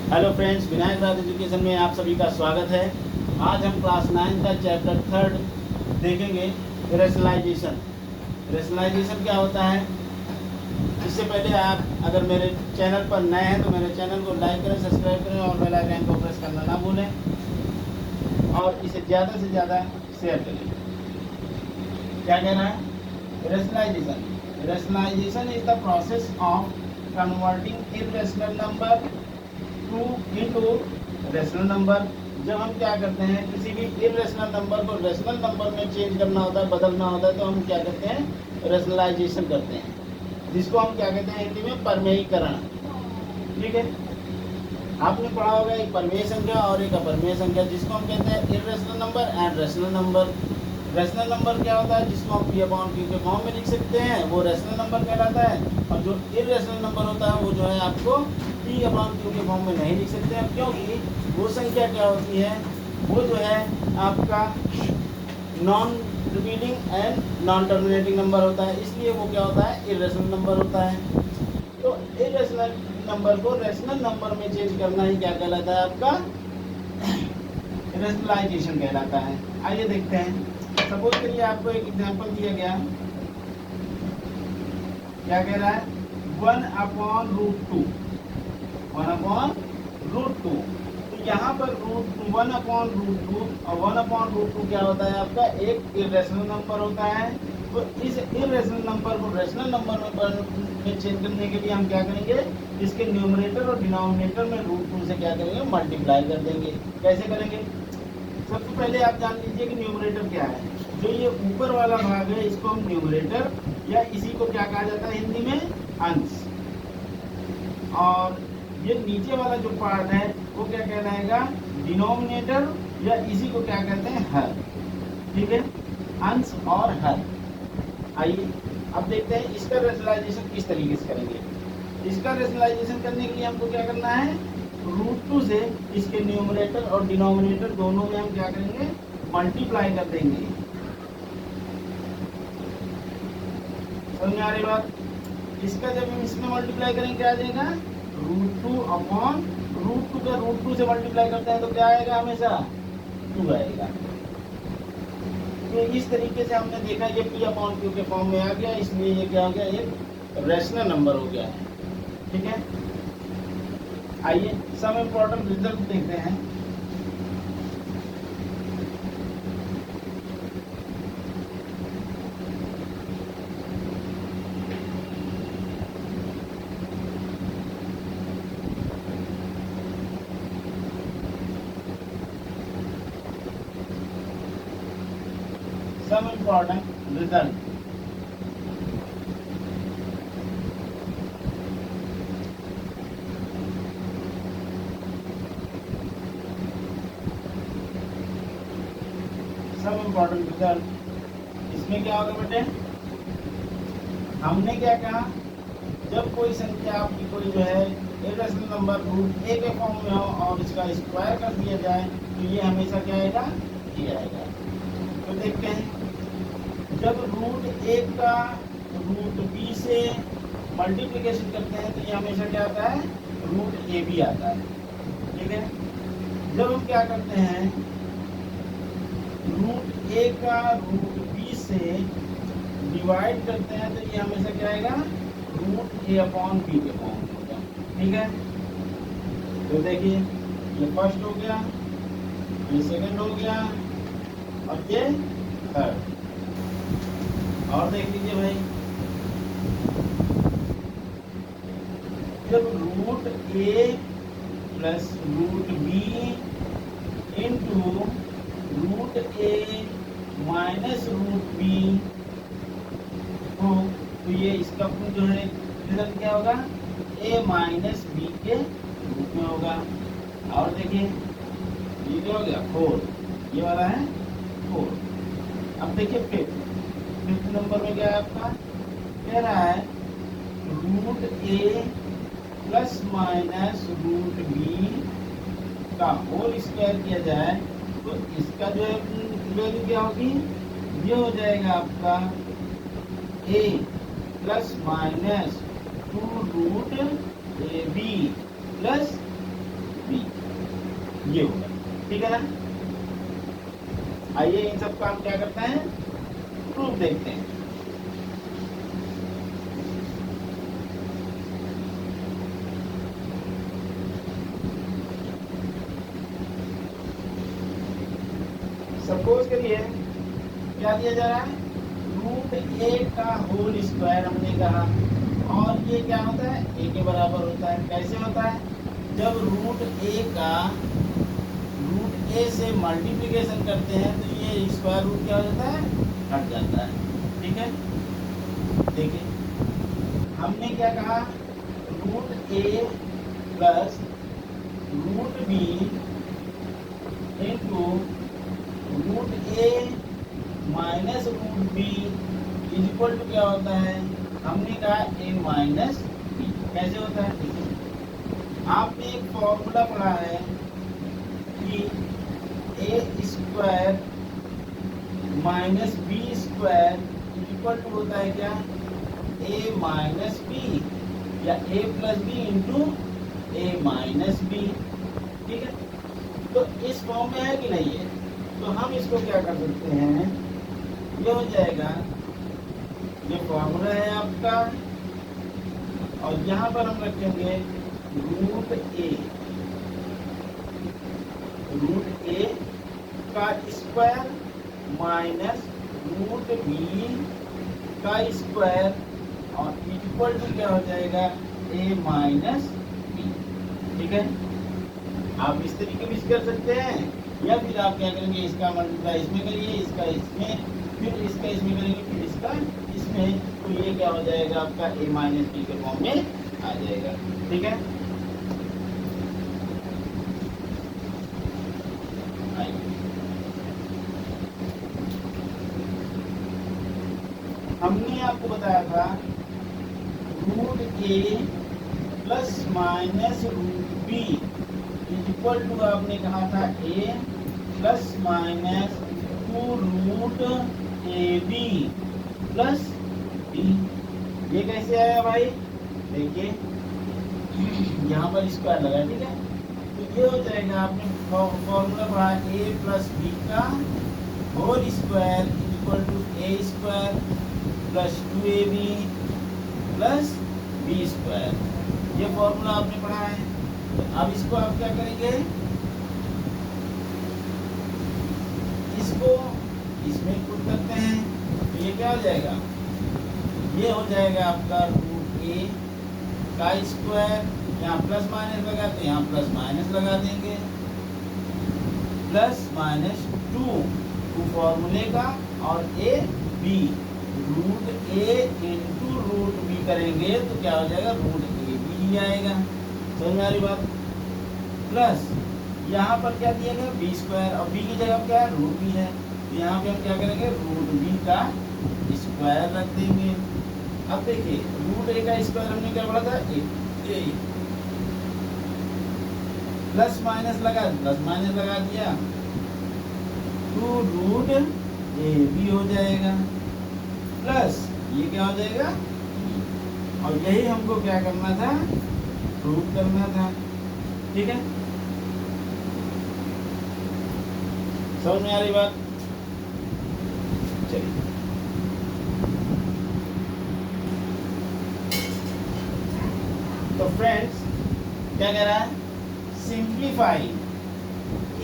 Hello friends, Vinayak राज education में आप सभी का स्वागत है। आज हम क्लास 9 का चैप्टर 3 देखेंगे, रेशनलाइजेशन। रेशनलाइजेशन क्या होता है? इससे पहले आप अगर मेरे चैनल पर नए हैं तो मेरे चैनल को लाइक करें, सब्सक्राइब करें और बेल आइकन को प्रेस करना ना भूलें और इसे ज़्यादा से ज़्यादा शेयर करें। क्या कहना है? Rationalisation is the process of converting irrational number into rational number. जब हम क्या करते हैं, किसी भी इरेशनल नंबर को रेशनल नंबर में चेंज करना होता है, बदलना होता है, तो हम क्या करते हैं? रेशनलाइजेशन करते हैं, जिसको हम क्या कहते हैं हिंदी में? परमेयीकरण। ठीक है, आपने पढ़ा होगा एक परमेय संख्या और एक अपरमेय संख्या, जिसको हम कहते हैं irrational number and rational number. Rational number क्या होता है? जिसको हम P/Q के फॉर्म में लिख सकते हैं, वो रेशनल नंबर कहलाता है। और जो इरेशनल नंबर होता है वो जो है आपको P/Q के फॉर्म में नहीं लिख सकते हैं, क्योंकि वो संख्या क्या होती है? वो जो है आपका non repeating and non terminating number होता है, इसलिए वो क्या होता है? इरेशनल नंबर होता है। तो इरेशनल नंबर को रेशनल नंबर में चेंज करना ही क्या कहलाता है? आपका रेशनलाइजेशन कहलाता है। आइए देखते हैं। सपोज करिए आपको एक एग्जांपल दिया गया, क्या कह रहा है? 1/√2। 1/√2। तो यहाँ पर 1/√2 और 1/√2 क्या होता है? आपका एक इरेशनल नंबर होता है। तो इस इरेशनल नंबर को रेशनल नंबर में चेंज करने के लिए हम क्या करेंगे? इसके न्यूमरेटर और डिनोमिनेटर में √2 से क्या करेंगे? मल्टीप्लाई कर देंगे। कैसे करेंगे? सबसे पहले आप जान लीजिए कि न्यूमरेटर क्या है। जो ये ऊपर वाला भाग है, इसको हम न्यूमरेटर या इसी को क्या कहा जाता है हिंदी में? अंश। और ये नीचे वाला जो पार्ट है वो क्या कहलाएगा? डिनोमिनेटर या इसी को क्या कहते हैं? हर। ठीक है, अंश और हर। आइए अब देखते हैं इसका रेशनलाइजेशन किस तरीके से करेंगे। इसका रेशनलाइजेशन करने के लिए हमको क्या करना है? √2 से इसके न्यूमरेटर और डिनोमिनेटर दोनों में हम क्या करेंगे? मल्टीप्लाई कर देंगे। समझ में आ रही बात? इसका जब हम इसमें मल्टीप्लाई करेंगे क्या आ जाएगा? √2 का √2 से मल्टीप्लाई करते हैं तो क्या आएगा? हमेशा 2 आएगा। तो इस तरीके से हमने देखा ये P/Q के फॉर्म में आ गया, इसलिए ये क्या हो गया? एक रेशनल नंबर हो गया है। ठीक है, आइए सम इम्पोर्टेंट रिजल्ट देखते हैं। Some important result. सब इम्पोर्टेंट रिजल्ट। इसमें क्या होगा बेटे? हमने क्या कहा? जब कोई संख्या आपकी कोई जो है इरेशनल नंबर √a के फॉर्म में हो और इसका स्क्वायर कर दिया जाए तो ये हमेशा क्या आएगा? ये आएगा। तो देखते हैं, जब √a का √b से मल्टीप्लिकेशन करते हैं तो ये हमेशा क्या आता है? √ab आता है। ठीक है, जब हम क्या करते हैं? √a का √b से डिवाइड करते हैं तो ये हमेशा क्या आएगा? √a/b के फॉर्म में होगा। ठीक है, तो देखिए ये फर्स्ट हो गया, ये सेकंड हो गया और ये थर्ड। और देख लीजिए भाई, जब √a plus √b into √a minus √b हो तो ये इसका जो है रिजल्ट क्या होगा? a माइनस b के रूप में होगा। और देखिए ये क्या हो गया? 4, ये वाला है 4। अब देखिए फिफ्थ नंबर में क्या है आपका? कह रहा है √a प्लस माइनस √b का होल स्क्वायर किया जाए तो इसका जो है वैल्यू क्या होगी? ये हो जाएगा आपका a plus minus 2√ab plus ये होगा, ठीक है ना। आइए इन सब का हम क्या करते हैं, प्रूफ देखते हैं। सपोज करिए क्या दिया जा रहा है, रूट ए का होल स्क्वायर हमने कहा, और ये क्या होता है, ए के बराबर होता है। कैसे होता है, जब रूट ए से मल्टीप्लिकेशन करते हैं तो ये स्क्वायर रूट क्या हो जाता है, हट जाता है, ठीक है। देखिए हमने क्या कहा, root A plus root b into root a minus root B is equal to क्या होता है, हमने कहा ए माइनस बी। कैसे होता है, ठीक है। आपने एक फॉर्मूला पढ़ा है कि A square minus B square is equal to होता है क्या, ए माइनस बी या A plus B into A minus B, ठीक है। तो इस फॉर्म में है कि नहीं है, तो हम इसको क्या कर सकते हैं, ये हो जाएगा, ये फॉर्मूला है आपका, और यहाँ पर हम रखेंगे रूट ए का स्क्वायर माइनस रूट बी का स्क्वायर और इक्वल टू क्या हो जाएगा, ए माइनस बी, ठीक है। आप इस तरीके भी कर सकते हैं, या फिर आप क्या करेंगे, इसका मल्टीप्लाई इसमें करिए, इसका इसमें, फिर इसका इसमें करेंगे, फिर इसका इसमें, तो ये क्या हो जाएगा आपका ए माइनस बी के फॉर्म में आ जाएगा, ठीक है। हमने आपको बताया था root A plus minus root B is equal to, आपने कहा था A plus minus two root A B plus B. ये कैसे आया भाई, देखिए यहाँ पर स्क्वायर लगा, ठीक है। तो ये हो जाएगा, आपने फॉर्मूला पढ़ा ए प्लस बी का whole square equal to a square plus 2ab plus b square, ये फॉर्मूला आपने पढ़ा है। तो अब इसको आप क्या करेंगे, इसको इसमें पुट करते हैं, तो ये क्या हो जाएगा, ये हो जाएगा आपका रूट ए का स्क्वायर, यहाँ प्लस माइनस लगा तो यहाँ प्लस माइनस लगा देंगे, प्लस माइनस टू फॉर्मूले का, और a b root a into root b करेंगे तो क्या हो जाएगा, रूट ए बी ही आएगा, समझ में आ रही बात। प्लस यहाँ पर क्या दिया गया, बी स्क्वायर, और बी की जगह क्या है, रूट बी है, तो यहाँ पे हम क्या करेंगे, रूट बी का स्क्वायर रख देंगे। अब देखिए रूट ए का स्क्वायर हमने क्या पढ़ा था, ए, प्लस माइनस लगा दिया, टू रूट ए बी हो जाएगा, प्लस ये क्या हो जाएगा, और यही हमको क्या करना था, प्रूव करना था, ठीक है। समझ में आ रही बात, चलिए। तो फ्रेंड्स क्या कह रहा है, simplify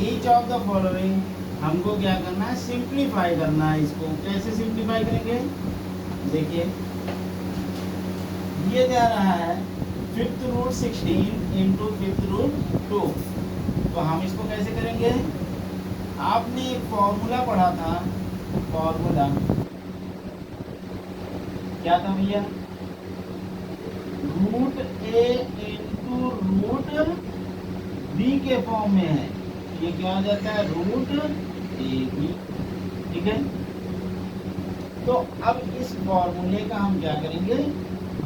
each of the following, हमको क्या करना है, सिंप्लीफाई करना है। इसको कैसे सिंप्लीफाई करेंगे, देखिए ये दे रहा है fifth root 16 into fifth root 2, तो हम इसको कैसे करेंगे, आपने एक फॉर्मूला पढ़ा था, फॉर्मूला क्या था भैया, root a into root B के फॉर्म में है, ये क्या हो जाता है, रूट ए बी, ठीक है। तो अब इस फॉर्मूले का हम क्या करेंगे,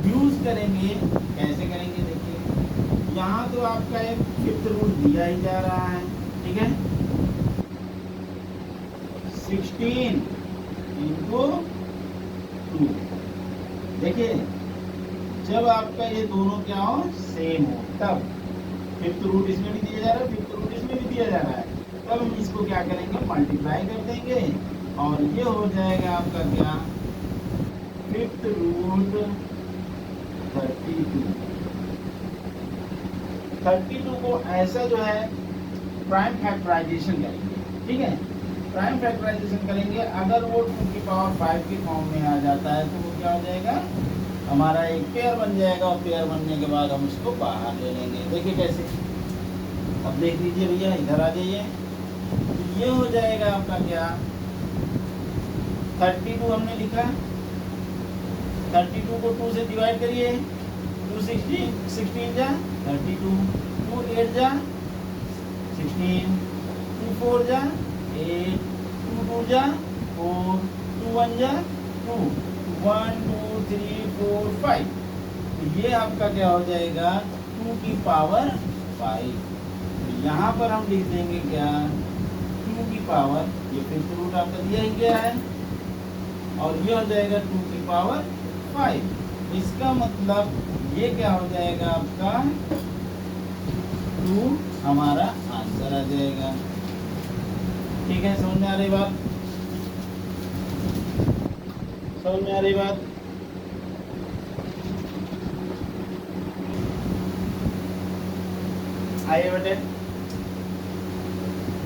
यूज करेंगे। कैसे करेंगे, देखिए यहाँ तो आपका एक फिफ्थ रूट दिया ही जा रहा है, ठीक है, 16 इंटू 2। देखिए जब आपका ये दोनों क्या हो, सेम हो, तब फिफ्थ रूट इसमें भी दिया जा रहा है, फिफ्थ रूट इसमें भी दिया जा रहा है। तब हम इसको क्या करेंगे, मल्टीप्लाई कर देंगे और ये हो जाएगा आपका क्या, फिफ्थ रूट 32। 32 को ऐसा जो है प्राइम फैक्टराइजेशन करेंगे, ठीक है। प्राइम फैक्टराइजेशन करेंगे, अगर वो 2 की पावर 5 के फॉर्म में आ जाता है तो वो क्या हो जाएगा, हमारा एक पेयर बन जाएगा और पेयर बनने के बाद हम इसको बाहर ले लेंगे। देखिए कैसे, अब देख लीजिए भैया, इधर आ जाइए। तो ये हो जाएगा आपका क्या, 32 हमने लिखा, 32 को 2 से डिवाइड करिए, 2 16 जा 32, 2 8 जा 16, 2 4 जा 8, 2 2 जा 4, 2 1 जा 2, 1 2 3 4 5। तो ये आपका क्या हो जाएगा, 2 की पावर 5। तो यहाँ पर हम लिख देंगे क्या, 2 की पावर, ये फिफ्थ रूट आपका दिया ही गया है, और ये हो जाएगा 2 की पावर 5। इसका मतलब ये क्या हो जाएगा आपका, 2 हमारा आंसर आ जाएगा। ठीक है, समझ में आ रही बात, समझ में आ रही बात। आइए बेटे,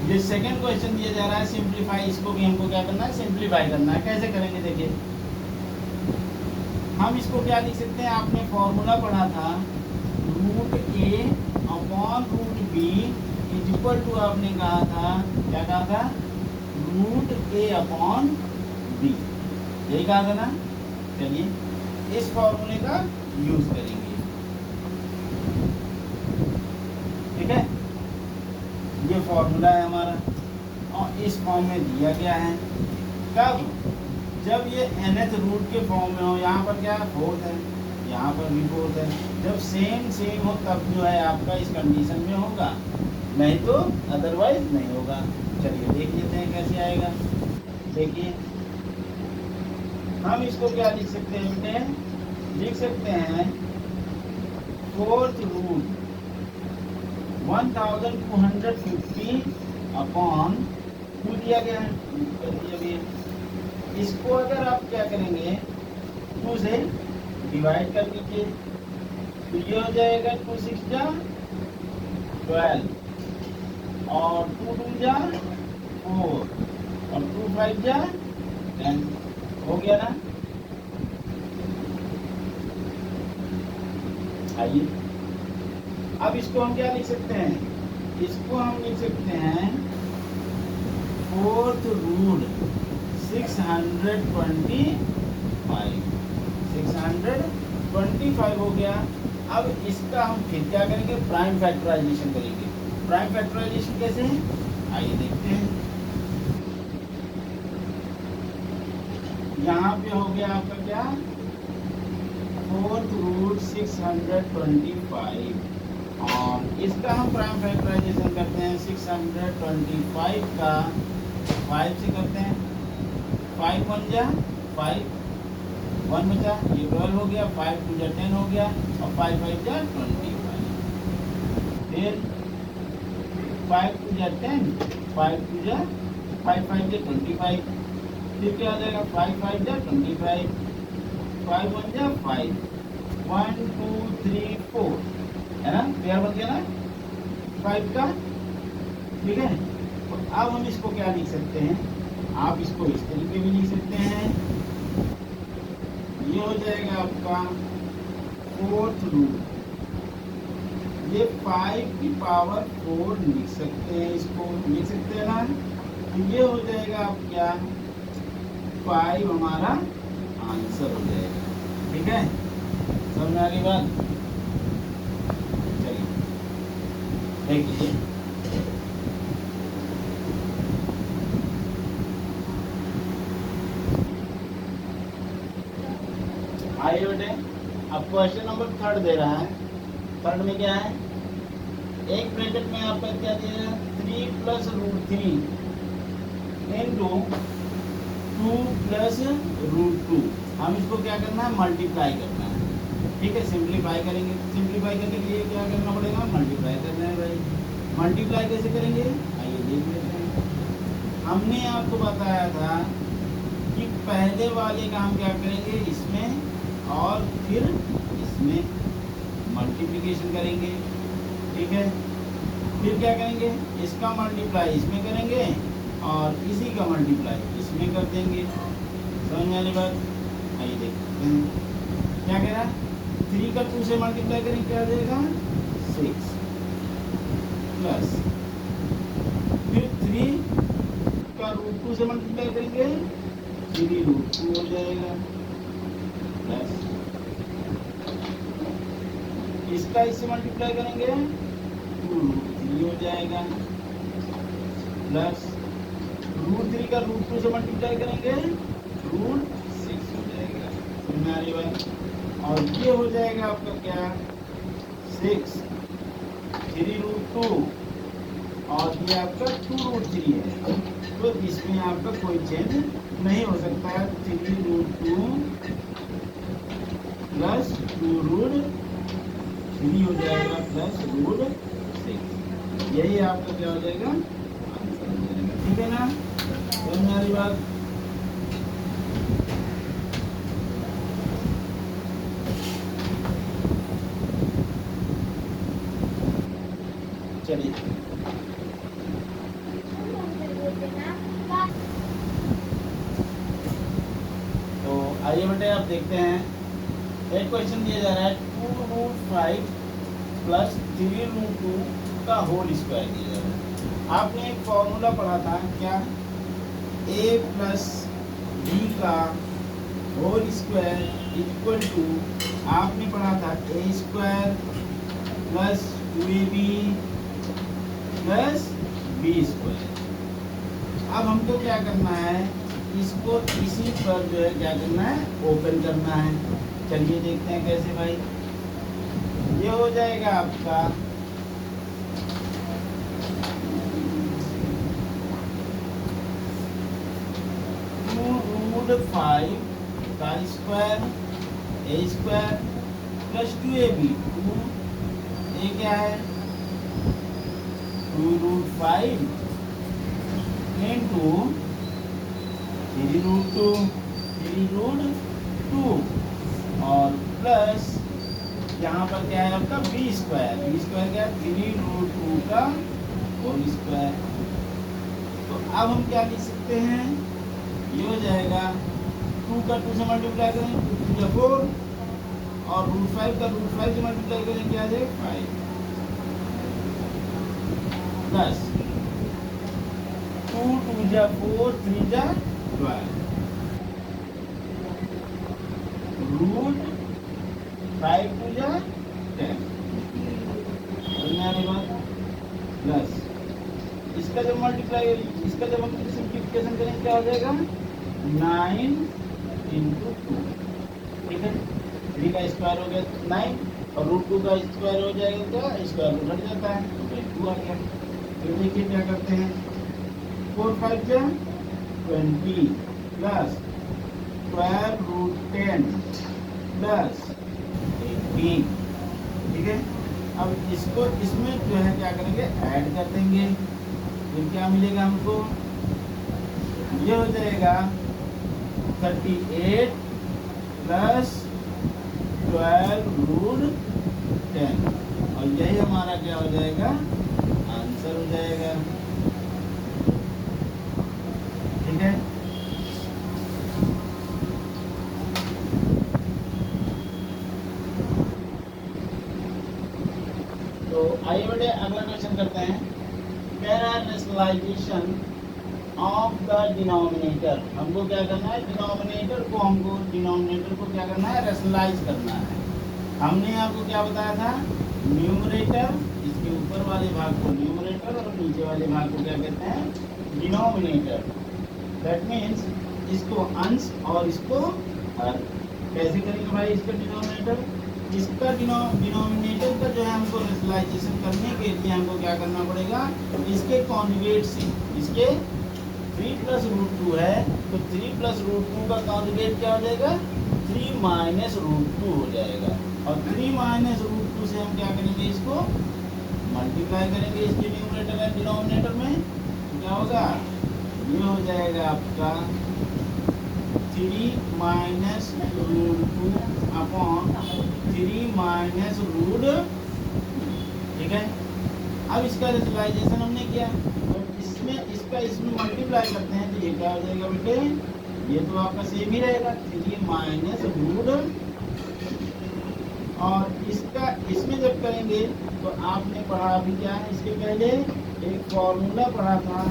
ये सेकंड क्वेश्चन दिया जा रहा है सिंप्लीफाई, इसको भी हमको क्या करना है, सिंप्लीफाई करना है। कैसे करेंगे देखिए, हम इसको क्या लिख सकते हैं, आपने फॉर्मूला पढ़ा था, root a upon root B is equal to, आपने कहा था, क्या कहा था, रूट ए अपॉन बी, यही कहा था ना। चलिए इस फॉर्मूले का यूज करेंगे, ठीक है। ये फॉर्मूला है हमारा और इस फॉर्म में दिया गया है। कब, जब ये nth रूट के फॉर्म में हो, यहाँ पर क्या है, फोर्थ है, यहाँ पर भी फोर्थ है। जब सेम सेम हो तब जो है आपका इस कंडीशन में होगा, नहीं तो अदरवाइज नहीं होगा। चलिए देख लेते हैं कैसे आएगा। देखिए हम इसको क्या लिख सकते हैं बेटे, लिख सकते हैं फोर्थ रूट 1250 अपॉन 2 दिया गया है, इसको अगर आप क्या करेंगे, 2 से डिवाइड कर दीजिए, तो ये हो जाएगा 2 6 जा 12 और 2 2 जा 4 और 2 5 जा 10, हो गया ना। आइए अब इसको हम क्या लिख सकते हैं, इसको हम लिख सकते हैं फोर्थ रूट 625 हो गया। अब इसका हम फिर क्या करेंगे, प्राइम फैक्टराइजेशन करेंगे। प्राइम फैक्टराइजेशन कैसे है, आइए देखते हैं। यहाँ पे हो गया आपका क्या, फोर्थ रूट 625 और इसका हम प्राइम फैक्टराइजेशन करते हैं। 625 का 5 से करते हैं, 5 1 जा 5, 1 बचा, ये 12 हो गया, 5 2 जा 10 हो गया और 5 5 जा 25। फिर 5 2 जा 10, 5 2 जा 5 5 जा 25, फिर क्या हो जाएगा, 5 5 जा 25, 5 1 जा 5, 1 2 3 4, है ना, पेयर बन गया ना 5 का। ठीक है, तो अब हम इसको क्या लिख सकते हैं, आप इसको इस तरीके भी लिख सकते हैं। ये हो जाएगा आपका फोर्थ रूट, ये 5 की पावर 4 लिख सकते हैं, इसको लिख सकते हैं ना। तो ये हो जाएगा आप क्या, 5 हमारा आंसर हो जाएगा। ठीक है, समझ में आ गई बात। चलिए देखिए, आइए बेटे, अब क्वेश्चन नंबर 3 दे रहा है। 3 में क्या है, एक ब्रैकेट में आपका क्या दिया है, 3 + √3 इंटू 2 + √2। हम इसको क्या करना है, मल्टीप्लाई करना है। ठीक है, सिंप्लीफाई करेंगे। सिंप्लीफाई करने के लिए क्या करना पड़ेगा, मल्टीप्लाई करना है भाई। मल्टीप्लाई कैसे करेंगे, आइए देख लेते हैं। हमने आपको बताया था कि पहले वाले का हम क्या करेंगे, इसमें और फिर इसमें मल्टीप्लिकेशन करेंगे। ठीक है, फिर क्या करेंगे, इसका मल्टीप्लाई इसमें करेंगे और इसी का मल्टीप्लाई इसमें कर देंगे। समझ में आने बात, आइए देखते हैं क्या कह रहा है। 3 का 2 से मल्टीप्लाई करेंगे, क्या आ जाएगा 6 प्लस, फिर 3 का रूट 2 से मल्टीप्लाई करेंगे 3 रूट 2 हो जाएगा, प्लस इसका इससे मल्टीप्लाई करेंगे 2 रूट 3 हो जाएगा, प्लस रूट 3 का रूट 2 से मल्टीप्लाई करेंगे रूट 6 हो जाएगा। समझ आ रही बात, और ये हो जाएगा आपका क्या 6 3 रूट 2 और ये आपका 2 रूट 3 है, तो इसमें आपका कोई चेंज नहीं हो सकता है। 3 रूट 2 प्लस 2 रूट 3 हो जाएगा प्लस रूट 6, यही आपका क्या हो जाएगा आंसर हो जाएगा। ठीक है ना, समझ में आ रही बात। चलिए तो आइए बेटे आप देखते हैं, एक क्वेश्चन दिया जा रहा है 2 रूट 5 प्लस 3 रूट 2 का होल स्क्वायर दिया जा रहा है। आपने एक फॉर्मूला पढ़ा था क्या, a प्लस b का होल स्क्वायर इक्वल टू, आपने पढ़ा था a square plus 2ab plus b square. अब हमको क्या करना है, इसको इसी पर जो है क्या करना है, ओपन करना है। चलिए देखते हैं कैसे भाई। ये हो जाएगा आपका 2 रूट 5 का square a square plus 2ab, 2 क्या है 2 रूट 5 इंटू 3 रूट 2 और प्लस यहाँ पर क्या है आपका बी स्क्वायर क्या है 3 रूट 2 का होल स्क्वायर। तो अब हम क्या लिख सकते हैं, ये हो जाएगा 2 का 2 से मल्टीप्लाई करेंगे 2 2 4 और रूट 5 का रूट 5 से मल्टीप्लाई करेंगे क्या आ जाएगा 5 प्लस 2 2 जा 4 3 जा 12 रूट 5 2 जा 10 प्लस इसका जब मल्टीप्लाई, इसका जब हम सिंप्लीफिकेशन करेंगे क्या हो जाएगा 9 इंटू 2। ठीक है, 3 का स्क्वायर हो गया 9 और रूट 2 का स्क्वायर हो जाएगा क्या, स्क्वायर रूट हट जाता है तो 2 आ गया। तो देखिए क्या करते हैं, 4 5 जा 20 प्लस 12 रूट 10 प्लस 18। ठीक है, अब इसको इसमें जो है क्या करेंगे ऐड कर देंगे, फिर क्या मिलेगा हमको, ये हो जाएगा 38 प्लस 12 रूट 10 और यही हमारा क्या हो जाएगा आंसर हो जाएगा। ठीक है, तो आइए बेटे अगला क्वेश्चन करते हैं। कह रहा है रेशनलाइजेशन ऑफ द डिनोमिनेटर, हमको क्या करना है, डिनोमिनेटर को क्या करना है, रेशनलाइज करना है। हमने आपको क्या बताया था, न्यूमरेटर, इसके ऊपर वाले भाग को न्यूमरेटर और नीचे वाले भाग को क्या कहते हैं डिनोमिनेटर। दैट मीन्स इसको अंश और इसको हर। कैसे करेंगे भाई इसका डिनोमिनेटर, इसका डिनोमिनेटर का जो है हमको रेशनलाइजेशन करने के लिए हमको क्या करना पड़ेगा, इसके कॉन्जुगेट से, इसके 3 प्लस रूट 2 है तो 3 प्लस रूट 2 का कॉन्जुगेट क्या हो जाएगा 3 माइनस रूट 2 हो जाएगा। और 3 माइनस रूट 2 से हम क्या करेंगे, इसको मल्टीप्लाई करेंगे इसके न्यूमरेटर एंड डिनोमिनेटर में। तो क्या होगा, ये हो जाएगा आपका 3 minus root 2 upon 3 minus root, ठीक है। अब इसका रेशनलाइजेशन हमने किया, तो इसमें इसका इसमें मल्टीप्लाई करते हैं तो ये क्या हो जाएगा बेटे, ये तो आपका सेम ही रहेगा 3 माइनस रूट, और इसका इसमें जब करेंगे तो आपने पढ़ा अभी क्या है, इसके पहले एक फॉर्मूला पढ़ा था,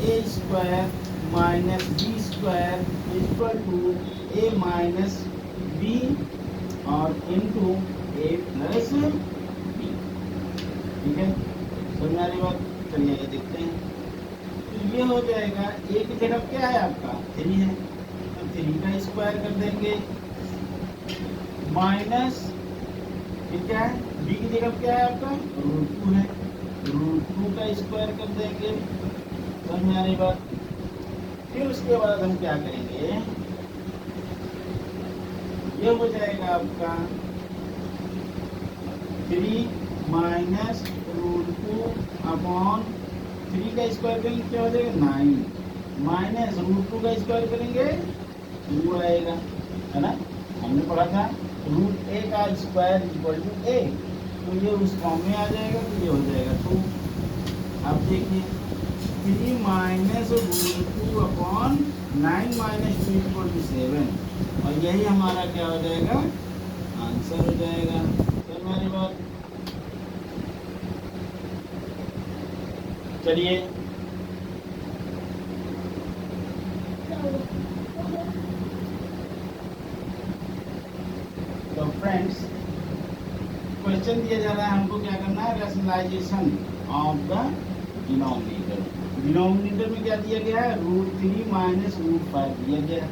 A square minus B square equal to A minus B और इनटू ए प्लस बी, ठीक है। समझ आ रही बात, चलिए ये देखते हैं। तो ये हो जाएगा, ए की जगह क्या है आपका 3 है, तो 3 का स्क्वायर कर देंगे माइनस ये क्या है, बी की जगह क्या है आपका रूट 2 है, रूट 2 का स्क्वायर कर देंगे। समझ में आ रही बात। फिर उसके बाद हम क्या करेंगे, ये हो जाएगा आपका 3 माइनस रूट 2 अपॉन 3 का स्क्वायर करेंगे क्या हो जाएगा 9, माइनस रूट 2 का स्क्वायर करेंगे 2 आएगा, है ना। हमने पढ़ा था रूट ए का स्क्वायर इक्वल टू ए, तो ये उस फॉर्म में आ जाएगा, तो ये हो जाएगा 2। अब देखिए 3 minus root 2 upon 9 minus 2 equal to 7, और यही हमारा क्या हो जाएगा, आंसर हो जाएगा। तो हमारी बात, चलिए तो फ्रेंड्स, क्वेश्चन दिया जा रहा है हमको क्या करना है, rationalisation of the denominator. Denominator में क्या दिया गया है, रूट 3 माइनस रूट 5 दिया गया है।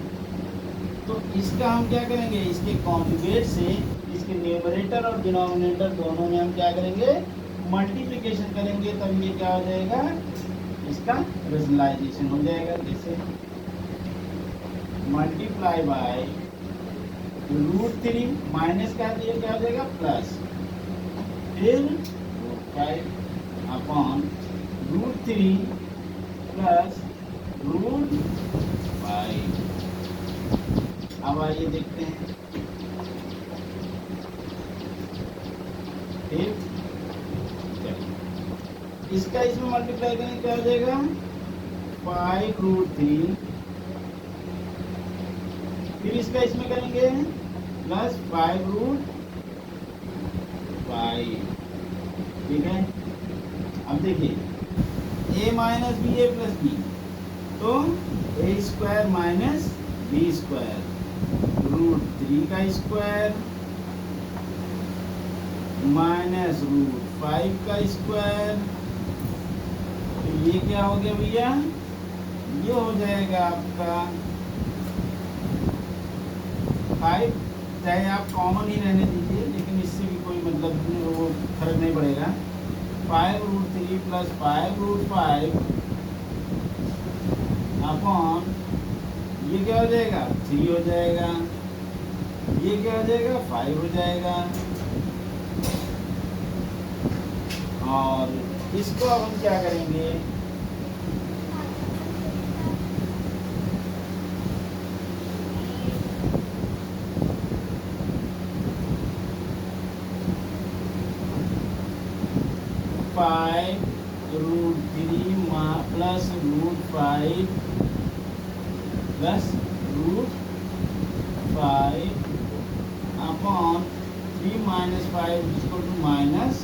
तो इसका हम क्या करेंगे, इसके कॉन्जुगेट से इसके न्यूमरेटर और डिनोमिनेटर दोनों में हम क्या करेंगे, मल्टीप्लिकेशन करेंगे, तब ये क्या हो जाएगा, इसका रैशनलाइजेशन हो जाएगा। जैसे मल्टीप्लाई बाय रूट 3 माइनस का दिया क्या हो जाएगा प्लस, फिर root 5 upon root 3 plus root 5। अब आइए देखते हैं, ठीक, इसका इसमें मल्टीप्लाई करेंगे क्या हो जाएगा 5 रूट 3, फिर इसका इसमें करेंगे प्लस 5 रूट 5, ठीक है। अब देखिए A minus B A plus B, तो A square minus B square root 3 का स्क्वायर माइनस रूट 5 का स्क्वायर, तो ये क्या हो गया भैया, ये हो जाएगा आपका 5, चाहे आप कॉमन ही रहने दीजिए, लेकिन इससे भी कोई मतलब वो फर्क नहीं पड़ेगा। 5 रूट 3 प्लस 5 रूट 5 अपॉन ये क्या हो जाएगा 3 हो जाएगा, ये क्या हो जाएगा 5 हो जाएगा, और इसको अब हम क्या करेंगे, five root 3 plus root 5 plus root 5 upon 3 minus 5 equal to minus,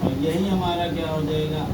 और यही हमारा क्या हो जाएगा